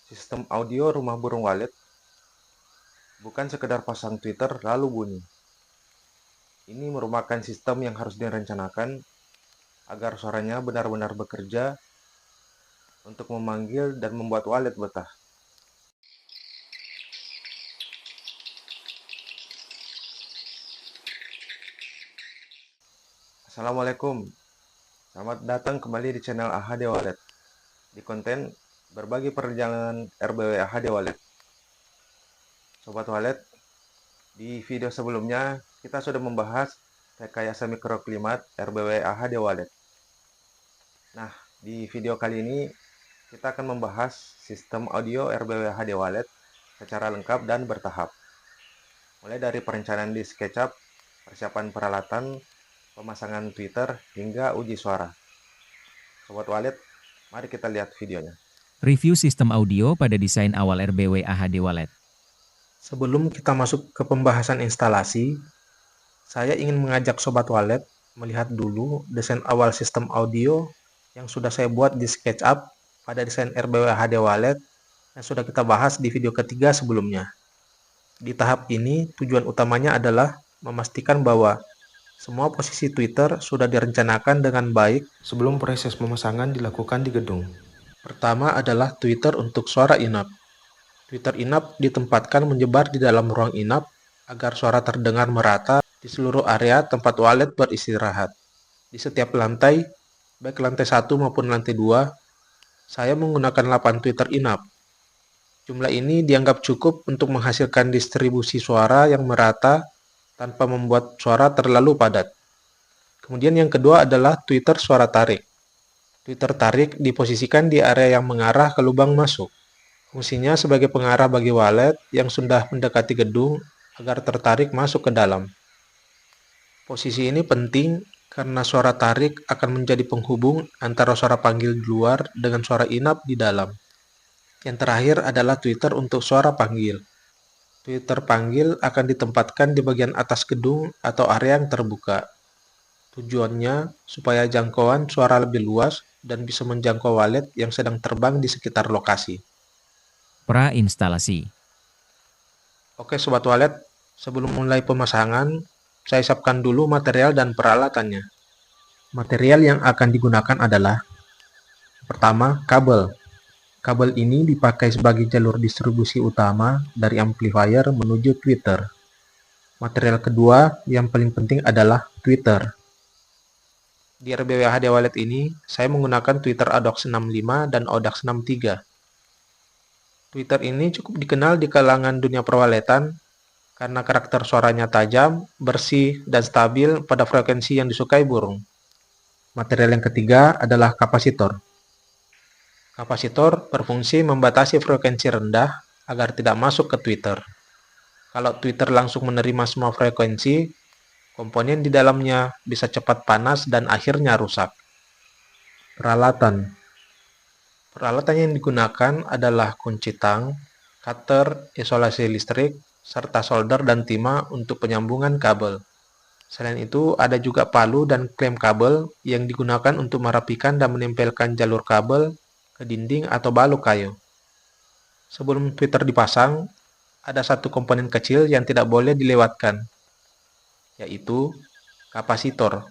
Sistem audio rumah burung walet bukan sekedar pasang Twitter lalu bunyi. Ini merupakan sistem yang harus direncanakan agar suaranya benar-benar bekerja untuk memanggil dan membuat walet betah. Assalamualaikum, selamat datang kembali di channel AHD Walet. Di konten berbagi perjalanan RBW AHD Walet. Sobat Walet, di video sebelumnya kita sudah membahas rekayasa mikroklimat RBW AHD Walet. Nah, di video kali ini kita akan membahas sistem audio RBW AHD Walet secara lengkap dan bertahap. Mulai dari perencanaan di SketchUp, persiapan peralatan, pemasangan Twitter, hingga uji suara. Sobat Walet, mari kita lihat videonya. Review sistem audio pada desain awal RBW AHD Walet. Sebelum kita masuk ke pembahasan instalasi, saya ingin mengajak Sobat Walet melihat dulu desain awal sistem audio yang sudah saya buat di SketchUp pada desain RBW AHD Walet yang sudah kita bahas di video ketiga sebelumnya. Di tahap ini, tujuan utamanya adalah memastikan bahwa semua posisi Twitter sudah direncanakan dengan baik sebelum proses pemasangan dilakukan di gedung. Pertama adalah Twitter untuk suara in-app. Twitter in-app ditempatkan menyebar di dalam ruang in-app agar suara terdengar merata di seluruh area tempat walet beristirahat. Di setiap lantai, baik lantai 1 maupun lantai 2, saya menggunakan 8 Twitter in-app. Jumlah ini dianggap cukup untuk menghasilkan distribusi suara yang merata tanpa membuat suara terlalu padat. Kemudian yang kedua adalah Twitter suara tarik. Twitter tarik diposisikan di area yang mengarah ke lubang masuk. Fungsinya sebagai pengarah bagi walet yang sudah mendekati gedung agar tertarik masuk ke dalam. Posisi ini penting karena suara tarik akan menjadi penghubung antara suara panggil di luar dengan suara in-app di dalam. Yang terakhir adalah Twitter untuk suara panggil. Twitter panggil akan ditempatkan di bagian atas gedung atau area yang terbuka. Tujuannya supaya jangkauan suara lebih luas dan bisa menjangkau walet yang sedang terbang di sekitar lokasi. Pra-instalasi. Oke Sobat Walet, sebelum mulai pemasangan, saya siapkan dulu material dan peralatannya. Material yang akan digunakan adalah pertama, kabel. Kabel ini dipakai sebagai jalur distribusi utama dari amplifier menuju Twitter. Material kedua yang paling penting adalah Twitter. Di RBW AHD Walet ini, saya menggunakan Twitter ADOX 65 dan AUDAX 63. Twitter ini cukup dikenal di kalangan dunia perwaletan karena karakter suaranya tajam, bersih, dan stabil pada frekuensi yang disukai burung. Material yang ketiga adalah kapasitor. Kapasitor berfungsi membatasi frekuensi rendah agar tidak masuk ke Twitter. Kalau Twitter langsung menerima semua frekuensi, komponen di dalamnya bisa cepat panas dan akhirnya rusak. Peralatan. Peralatan yang digunakan adalah kunci tang, cutter, isolasi listrik, serta solder dan timah untuk penyambungan kabel. Selain itu, ada juga palu dan klem kabel yang digunakan untuk merapikan dan menempelkan jalur kabel ke dinding atau balok kayu. Sebelum Twitter dipasang, ada satu komponen kecil yang tidak boleh dilewatkan, yaitu kapasitor.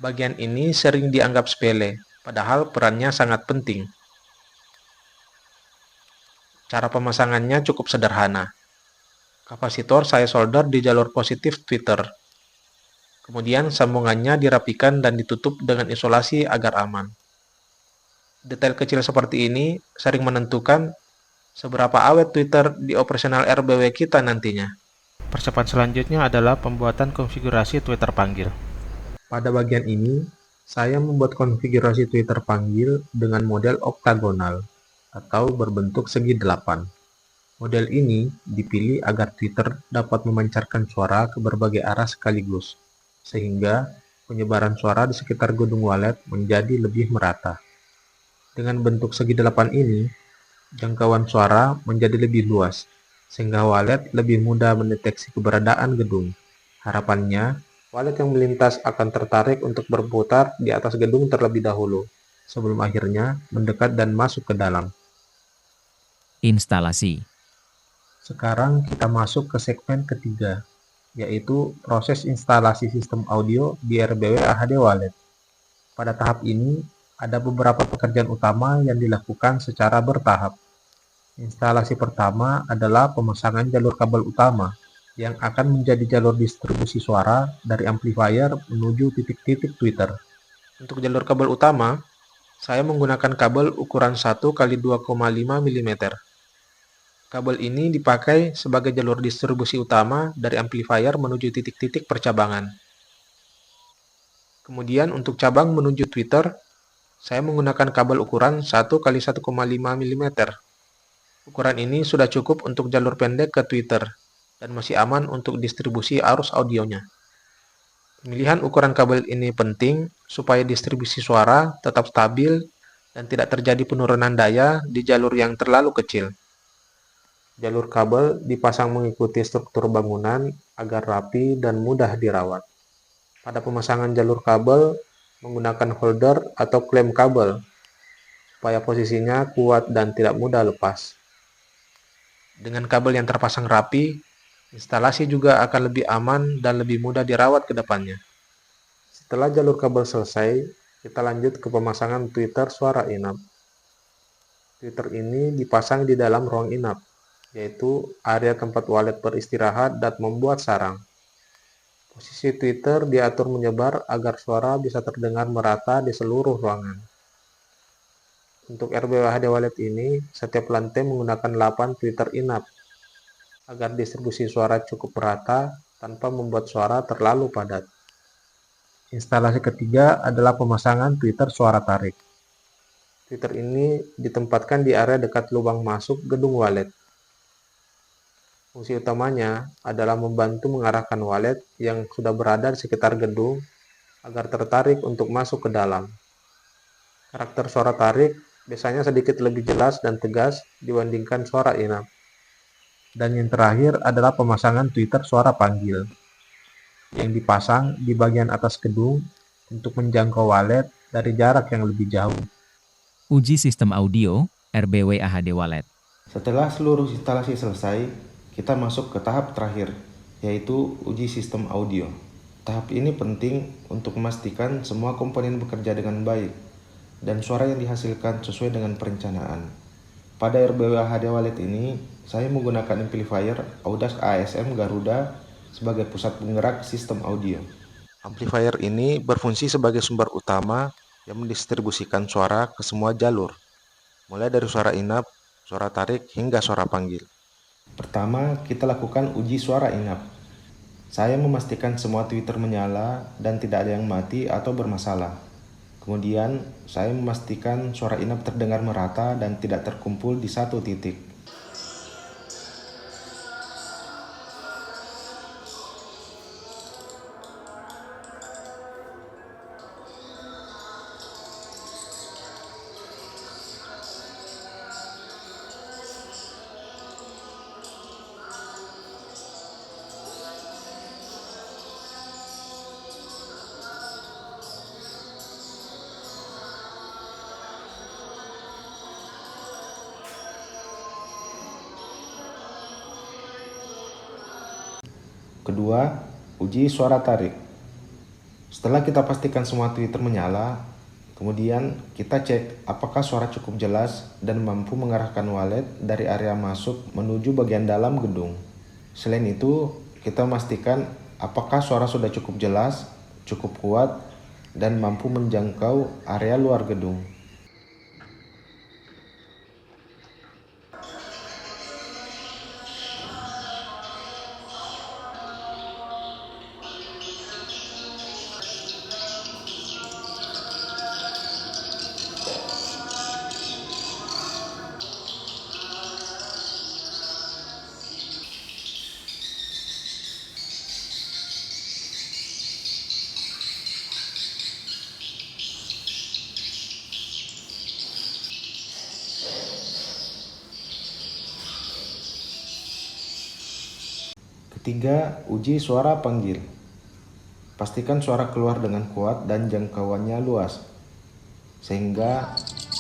Bagian ini sering dianggap sepele, padahal perannya sangat penting. Cara pemasangannya cukup sederhana. Kapasitor saya solder di jalur positif Twitter. Kemudian sambungannya dirapikan dan ditutup dengan isolasi agar aman. Detail kecil seperti ini sering menentukan seberapa awet Twitter di operasional RBW kita nantinya. Persiapan selanjutnya adalah pembuatan konfigurasi Twitter panggil. Pada bagian ini, saya membuat konfigurasi Twitter panggil dengan model oktagonal atau berbentuk segi 8. Model ini dipilih agar Twitter dapat memancarkan suara ke berbagai arah sekaligus, sehingga penyebaran suara di sekitar gedung walet menjadi lebih merata. Dengan bentuk segi 8 ini, jangkauan suara menjadi lebih luas, sehingga walet lebih mudah mendeteksi keberadaan gedung. Harapannya, walet yang melintas akan tertarik untuk berputar di atas gedung terlebih dahulu. sebelum akhirnya mendekat dan masuk ke dalam. Instalasi. Sekarang kita masuk ke segmen ketiga, yaitu proses instalasi sistem audio di RBW AHD Wallet. Pada tahap ini, ada beberapa pekerjaan utama yang dilakukan secara bertahap. Instalasi pertama adalah pemasangan jalur kabel utama, yang akan menjadi jalur distribusi suara dari amplifier menuju titik-titik tweeter. Untuk jalur kabel utama, saya menggunakan kabel ukuran 1 x 2,5 mm. Kabel ini dipakai sebagai jalur distribusi utama dari amplifier menuju titik-titik percabangan. Kemudian untuk cabang menuju tweeter, saya menggunakan kabel ukuran 1 x 1,5 mm. Ukuran ini sudah cukup untuk jalur pendek ke tweeter dan masih aman untuk distribusi arus audionya. Pemilihan ukuran kabel ini penting supaya distribusi suara tetap stabil dan tidak terjadi penurunan daya di jalur yang terlalu kecil. Jalur kabel dipasang mengikuti struktur bangunan agar rapi dan mudah dirawat. Pada pemasangan jalur kabel, menggunakan holder atau klem kabel supaya posisinya kuat dan tidak mudah lepas. Dengan kabel yang terpasang rapi, instalasi juga akan lebih aman dan lebih mudah dirawat ke depannya. Setelah jalur kabel selesai, kita lanjut ke pemasangan tweeter suara inap. Tweeter ini dipasang di dalam ruang inap, yaitu area tempat walet beristirahat dan membuat sarang. Posisi tweeter diatur menyebar agar suara bisa terdengar merata di seluruh ruangan. Untuk RBWHD Wallet ini, setiap lantai menggunakan 8 tweeter inap agar distribusi suara cukup merata tanpa membuat suara terlalu padat. Instalasi ketiga adalah pemasangan tweeter suara tarik. Tweeter ini ditempatkan di area dekat lubang masuk gedung wallet. Fungsi utamanya adalah membantu mengarahkan walet yang sudah berada di sekitar gedung agar tertarik untuk masuk ke dalam. Karakter suara tarik biasanya sedikit lebih jelas dan tegas dibandingkan suara inap. Dan yang terakhir adalah pemasangan tweeter suara panggil, yang dipasang di bagian atas gedung untuk menjangkau walet dari jarak yang lebih jauh. Uji sistem audio, RBW AHD Wallet. Setelah seluruh instalasi selesai, kita masuk ke tahap terakhir, yaitu uji sistem audio. Tahap ini penting untuk memastikan semua komponen bekerja dengan baik dan suara yang dihasilkan sesuai dengan perencanaan. Pada RBW AHD Wallet ini, saya menggunakan amplifier Audax ASM Garuda sebagai pusat penggerak sistem audio. Amplifier ini berfungsi sebagai sumber utama yang mendistribusikan suara ke semua jalur, mulai dari suara inap, suara tarik, hingga suara panggil. Pertama, kita lakukan uji suara inap. Saya memastikan semua tweeter menyala dan tidak ada yang mati atau bermasalah. Kemudian, saya memastikan suara inap terdengar merata dan tidak terkumpul di satu titik. Kedua, uji suara tarik. Setelah kita pastikan semua tweeter menyala, kemudian kita cek apakah suara cukup jelas dan mampu mengarahkan walet dari area masuk menuju bagian dalam gedung. Selain itu, kita memastikan apakah suara sudah cukup jelas, cukup kuat, dan mampu menjangkau area luar gedung. Ketiga, uji suara panggil. Pastikan suara keluar dengan kuat dan jangkauannya luas. sehingga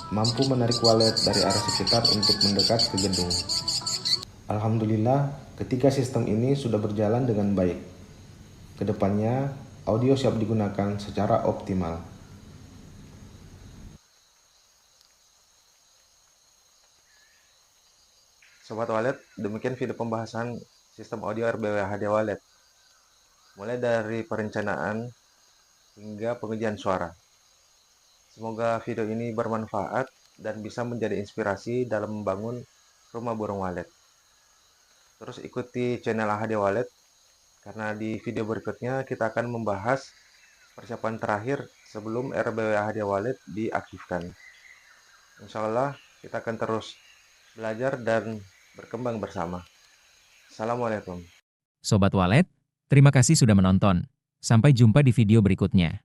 mampu menarik walet dari area sekitar untuk mendekat ke gedung. Alhamdulillah, ketiga sistem ini sudah berjalan dengan baik. Kedepannya, audio siap digunakan secara optimal. Sobat Walet, demikian video pembahasan sistem audio RBW HD Walet. Mulai dari perencanaan hingga pengujian suara. Semoga video ini bermanfaat dan bisa menjadi inspirasi dalam membangun rumah burung walet. Terus ikuti channel AHD Walet, karena di video berikutnya kita akan membahas persiapan terakhir sebelum RBW AHD Walet diaktifkan. Insya Allah kita akan terus belajar dan berkembang bersama. Assalamualaikum. Sobat Walet, terima kasih sudah menonton. Sampai jumpa di video berikutnya.